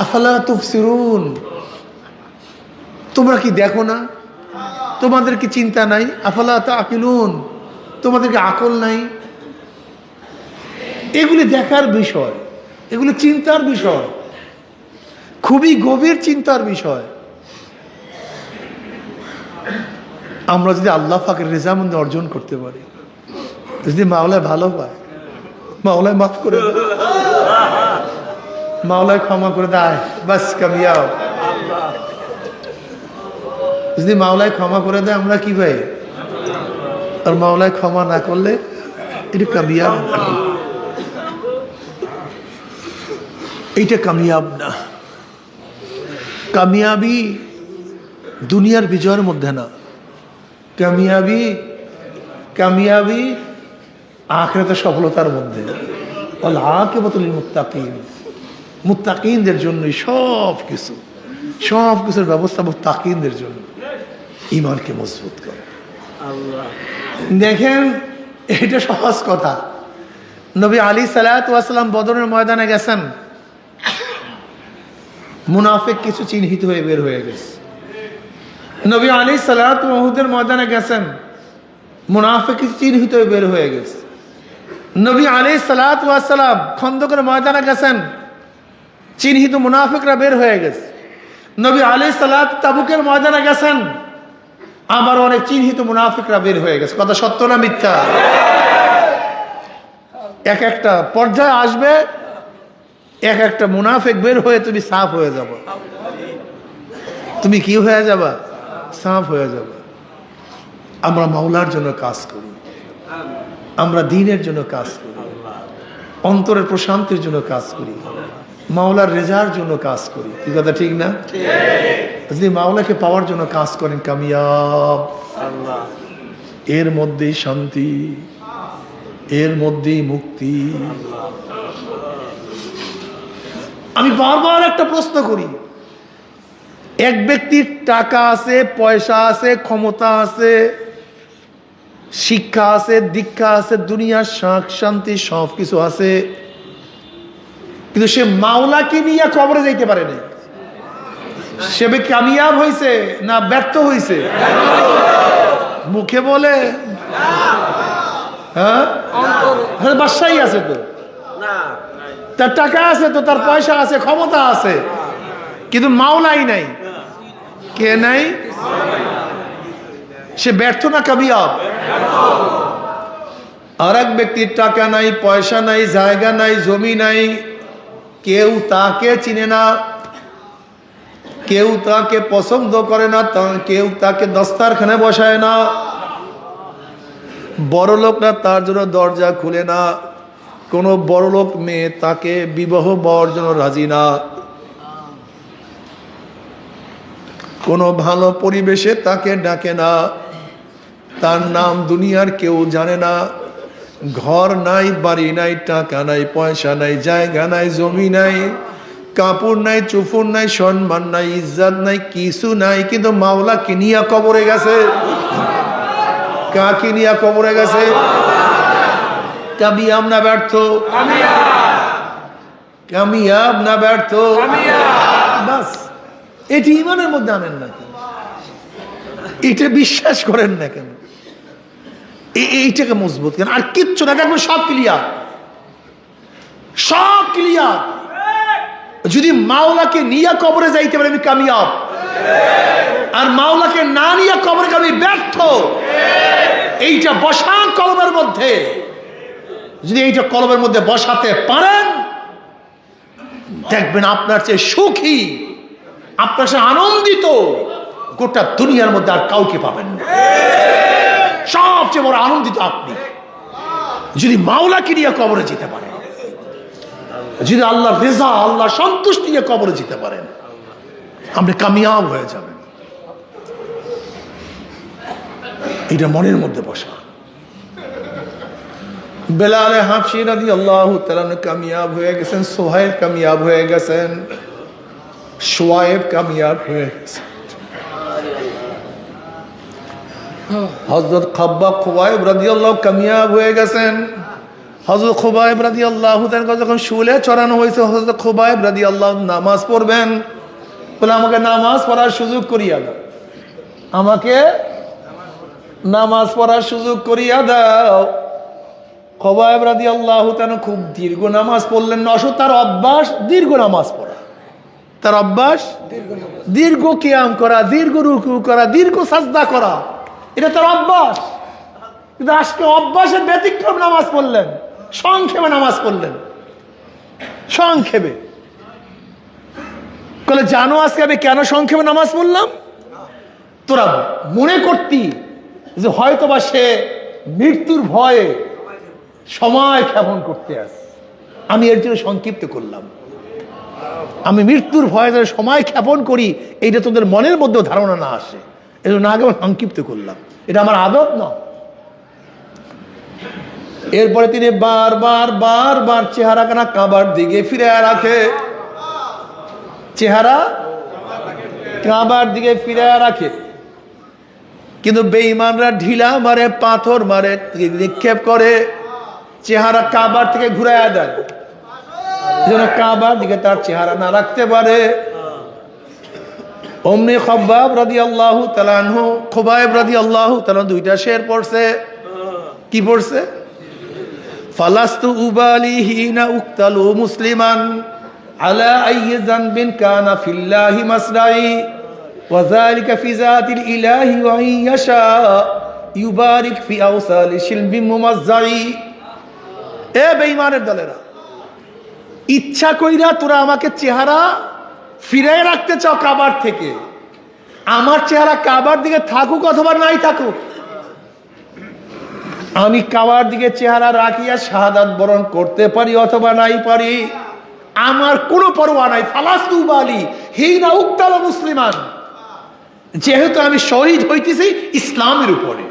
আফালা তুবসিরুন, তোমরা কি দেখো না? তোমাদের কি চিন্তা নাই? আফালা তাকিলুন, তোমাদের কি আকল নাই? এগুলি দেখার বিষয়, এগুলি চিন্তার বিষয়, খুবই গভীর চিন্তার বিষয়। আমরা যদি আল্লাহ পাকের রেজামন্দি অর্জন করতে পারি, যদি মাওলায় ভালো পায়, মাওলায় মাফ করে দেয়, মাওলায় ক্ষমা করে দেয়, বাস কামিয়াব। যদি মাওলায় ক্ষমা করে দেয় আমরা কি ভাই? আর মাওলায় ক্ষমা না করলে এটা কামিয়াব না, এইটা কামিয়াব না। কামিয়াবি দুনিয়ার বিজয়ের মধ্যে না, কামিয়াবি কামিয়াবি আখিরাতের সফলতার মধ্যে। আল আকিবাতুল লিল মুত্তাকিন, মুত্তাকিনদের জন্যই সব কিছুর ব্যবস্থা মুত্তাকিনদের জন্য। ঈমানকে মজবুত করে। দেখেন এটা সহজ কথা। নবী আলী সাল্লাল্লাহু আলাইহি ওয়াসাল্লাম বদরের ময়দানে গেছেন, মুনাফিক কিছু চিহ্নিত হয়ে বের হয়ে গেছে। নবী আলী সাল্লাল্লাহু আলাইহি উহুদের ময়দানে গেছেন, মুনাফিক কিছু চিহ্নিত হয়ে বের হয়ে গেছে। নবী আলী সাল্লাল্লাহু আলাইহি ওয়াসাল্লাম খন্দকের ময়দানে গেছেন, চিহ্নিত মুনাফিকরা বের হয়ে গেছে। নবী আলী সাল্লাল্লাহু তাবুকের ময়দানে গেছেন, আবার অনেক চিহ্নিত মুনাফিকরা বের হয়ে গেছে। কথা সত্য না মিথ্যা? এক একটা পর্যায়ে আসবে, এক একটা মুনাফিক বের হয়ে তুমি সাফ হয়ে যাবে। তুমি কি হয়ে যাবা? সাফ হয়ে যাবে। আমরা মাওলার জন্য কাজ করি, আমরা দ্বীনের জন্য কাজ করি, অন্তরের প্রশান্তির জন্য কাজ করি। মাওলার রেজার জন্য কাজ করি। এই কথা ঠিক না? যদি মাওলাকে পাওয়ার জন্য কাজ করেন, কামিয়াব। এর মধ্যেই শান্তি, এর মধ্যেই মুক্তি। আমি বারবার একটা প্রশ্ন করি, এক ব্যক্তির টাকা আছে, পয়সা আছে, ক্ষমতা আছে, শিক্ষা আছে, দীক্ষা আছে, দুনিয়ার সুখ শান্তি সব কিছু আছে, কিন্তু সে মাওলাকে নিয়ে কবরে যাইতে পারে না। সে কামিয়াব হয়েছে না ব্যর্থ হয়েছে? মুখে বলে হ্যাঁ, বাদশাহী আছে তো, তার টাকা আছে তো, তার পয়সা আছে, ক্ষমতা আছে, কিন্তু মাওলাই নাই। কে নাই? সে ব্যর্থ না কামিয়াব? আর এক ব্যক্তির টাকা নাই, পয়সা নাই, জায়গা নাই, জমি নাই, কেউ তাকে চিনে না, কেউ তাকে পছন্দ করে না, কেউ তাকে দস্তারখানে বসায় না, বড় লোকরা তার জন্য দরজা খুলে না, কোনো বড় লোক মেয়ে তাকে বিবাহ পাওয়ার জন্য রাজি না, কোনো ভালো পরিবেশে তাকে ডাকে না, তার নাম দুনিয়ার কেউ জানে না, ঘর নাই, বাড়ি নাই, টাকা নাই, পয়সা নাই, জায়গা নাই, জমি নাই, কাপড় নাই, চুফুর নাই, সম্মান নাই, ইজ্জত নাই, কিছু নাই, কিন্তু মাওলা কিনিয়া কবরে গেছে। কাকে নিয়ে কবরে গেছে? কামিয়াব না ব্যর্থ? কামিয়াব না ব্যর্থ? বাস এটি ইমানের মধ্যে আনেন না কেন? এটা বিশ্বাস করেন না কেন? এইটাকে মজবুত কেন? আর কিচ্ছু না, দেখবেন সব ক্লিয়ার, সব ক্লিয়ার। যদি মাওলাকে নিয়ে কবরে যাইতে পারে আমি কামিয়াব, আর মাওলাকে না নিয়ে কবরে আমি ব্যর্থ। এইটা বসান কলমের মধ্যে, যদি এইটা কলমের মধ্যে বসাতে পারেন, দেখবেন আপনার চেয়ে সুখী, আপনার চেয়ে আনন্দিত গোটা দুনিয়ার মধ্যে আর কাউকে পাবেন না। সবচেয়ে বড় আনন্দিত আপনি যদি মাওলাকে নিয়ে কবরে যেতে পারেন, যদি আল্লাহ রেজা, আল্লাহ সন্তুষ্টি নিয়ে কবরে যেতে পারেন, আপনি কামিয়াব হয়ে যাবেন। এটা মনের মধ্যে বসা। বেলাল হাবশী রাদিয়াল্লাহু তাআলা কামিয়াব হয়ে গেছেন, সোহাইব কামিয়াব হয়ে গেছেন, শুআয়ব কামিয়াব হয়ে গেছেন, হযরত খুবাইব রাদিয়াল্লাহু কামিয়াব হয়ে গেছেন। হযরত খুবাইব রাদিয়াল্লাহু তাআলা যখন শুলে চড়ানো হয়েছে, হযরত খুবাইব রাদিয়াল্লাহু নামাজ পড়বেন, বলে আমাকে নামাজ পড়ার সুযোগ করিয়া দাও, আমাকে নামাজ পড়ার সুযোগ করিয়া দাও। খুবাইব রাদিয়াল্লাহু তাআলা খুব দীর্ঘ নামাজ পড়লেন না, অবশ্য তার অভ্যাস দীর্ঘ নামাজ পড়া, তার অভ্যাস দীর্ঘ কিয়াম করা, দীর্ঘ রুকু করা, দীর্ঘ সাজদা করা, এটা তার অভ্যাস। কিন্তু আজকে অভ্যাসের ব্যতিক্রম নামাজ পড়লেন, সংক্ষেপে নামাজ পড়লেন, সংক্ষেপে। বলে জানো আজকে আমি কেন সংক্ষেপে নামাজ পড়লাম? তোরা মনে করতি যে হয়তোবা সে মৃত্যুর ভয়ে সময় ক্ষেপণ করতে আসে, আমি এর জন্য সংক্ষিপ্ত করলাম। আমি মৃত্যুর ভয়ে যারা সময় ক্ষেপণ করি, এইটা তোদের মনের মধ্যে ধারণা না আসে, এই জন্য আগে সংক্ষিপ্ত করলাম, এটা আমার আদত না। এরপরে তিনি বারবার বারবার চেহারা কানা কাবার দিকে ফিরে রাখে, চেহারা কাবার দিকে ফিরে রাখে, কিন্তু বেঈমানরা ঢিলা মারে, পাথর মারে, নিক্ষেপ করে, চেহারা কাবার থেকে ঘুরাইয়া দেয়, যেন কাবার দিকে তার চেহারা না রাখতে পারে। অমনি খুবাইব রাদিয়াল্লাহু তাআলা আনহু, খুবাইব রাদিয়াল্লাহু তাআলা দুইটা শের পড়ছে। কি পড়ছে? ফালাস্তু উবালি হিনা উক্তালু মুসলিমান আলা আইয়ি যানবিন কানা ফিল্লাহি মাসরাই ওয়া যালিকা ফি যাতিল ইলাহি ওয়া ইয়াশা ইউবারিক ফি আওসালি শিলবি মুমাজ্জাই। এ বেঈমানের দলেরা, ইচ্ছা কইরা তোরা আমাকে চেহারা ফিরাই রাখতে চাও কাবার থেকে, আমার চেহারা কাবার দিকে থাকুক অথবা নাই থাকুক, আমি কাবার দিকে চেহারা রাখিয়া শাহাদাত বরণ করতে পারি অথবা নাই পারি, আমার কোনো পরোয়া নাই। ফালাস্তু বালি হিনা উক্তাল মুসলিমান, যেহেতু আমি শহীদ হইতেছি ইসলামের উপরে,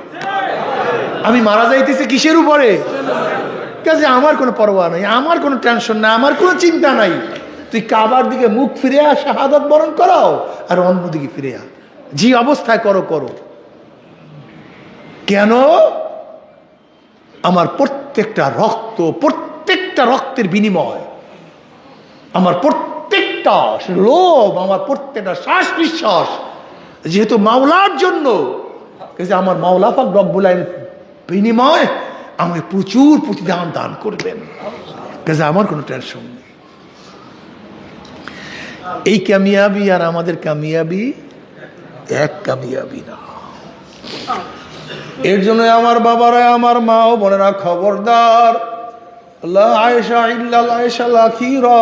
আমি মারা যাইতেছি কিসের উপরে? কাজে আমার কোনো পরোয়া নাই, আমার কোনো টেনশন নাই, আমার কোনো চিন্তা নাই। তুই কাবার দিকে মুখ ফিরে শাহাদাত বরণ করাও, আর অন্যদিকে ফিরে যে অবস্থায় করো করো। কেন? আমার প্রত্যেকটা রক্ত, প্রত্যেকটা রক্তের বিনিময়, আমার প্রত্যেকটা লোভ, আমার প্রত্যেকটা শ্বাস নিঃশ্বাস যেহেতু মাওলার জন্য, আমার মাওলা পাক রব্বুল আলামিন বিনিময় আমাকে প্রচুর প্রতিদান দান করবেন। কাজে আমার কোনো টেনশন নেই। এই কামিয়াবি আর আমাদের কামিয়াবি এক কামিয়াবি না। এর জন্য আমার বাবারা, আমার মা ও বোনেরা, খবরদার, লা আয়েশা ইল্লাল আয়েশাল আখিরা,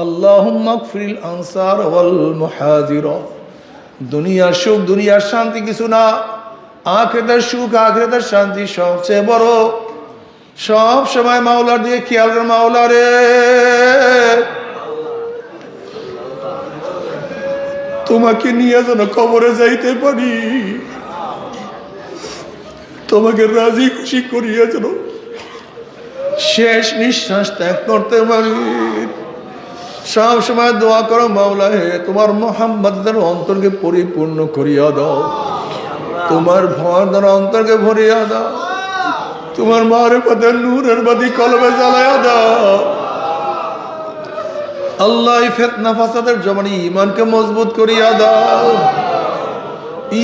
আল্লাহুম্মা গফিরিল আনসার ওয়াল মুহাজিরা। দুনিয়ার সুখ, দুনিয়ার শান্তি কিছু না, আখিরাতের সুখ, আখিরাতের শান্তি সবচেয়ে বড়। সব সময় মাওলার দিকে খেয়াল কর। মাওলা রে, তোমাকে নিয়ে যেন কবরে যাইতে পারি, তোমাকে রাজি খুশি করিয়া যেন শেষ নিঃশ্বাস ত্যাগ করতে পারি। সব সময় দোয়া করো, মাওলা হে তোমার মুহাম্মদের অন্তরকে পরিপূর্ণ করিয়া দাও, তোমার ভয় দ্বারা অন্তরকে ভরিয়া দাও, তোমার মারিফতের নূরের বাতি কলবে জ্বালাইয়া দাও। আল্লাহ ফিতনা ফাসাদের জমানে ঈমানকে মজবুত করিয়া দাও,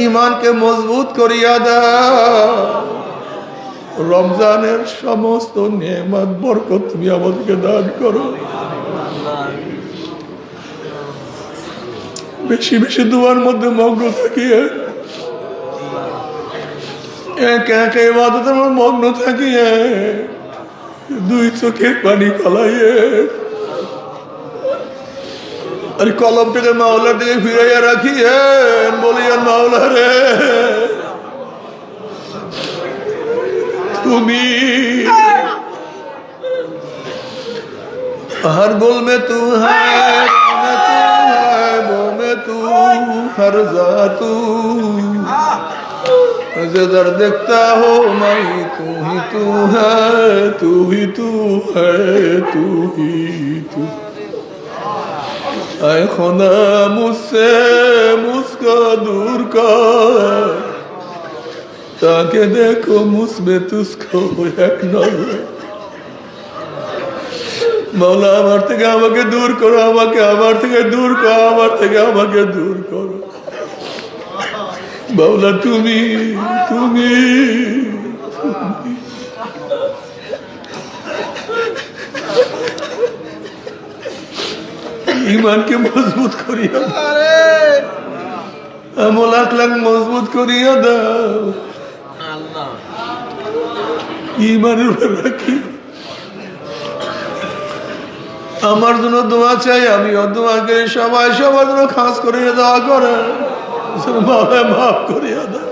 ঈমানকে মজবুত করিয়া দাও। রমজানের সমস্ত নেয়ামত বরকত তুমি আমাদেরকে দান করো। বেশি বেশি দুয়ার মধ্যে মগ্ন থাকিয়ে, একে একে ইবাদতের মধ্যে মগ্ন থাকিয়ে, দুই চোখের পানি ফলাইয়ে আর কলমটাকে মাওলার দিকে ফিরাইয়া রাখিয়ে বলিয়া, মাওলা রে, তুমি हर गुल में तू है, वो में तू हर जातू, जिधर देखता हो मैं तू ही तू है, तू ही तू है, तू ही तू। ऐ खुदा मुझसे मुझको दूर कर, ताकि देखो मुझमें तुझको एक नजर। মাওলা আমার থেকে আমাকে দূর করো, আমাকে আমার থেকে দূর করো, আমার থেকে আমাকে দূর করো। মাওলা তুমি তুমি ঈমানকে মজবুত করিয়া দাও, আমল আখলাক মজবুত করিয়া দাও, ঈমানের উপর রাখি। আমার জন্য দোয়া চাই, আমিও দোয়া করি, সবাই সবার জন্য খাস করে দোয়া করে, মাফ করিয়া দাও।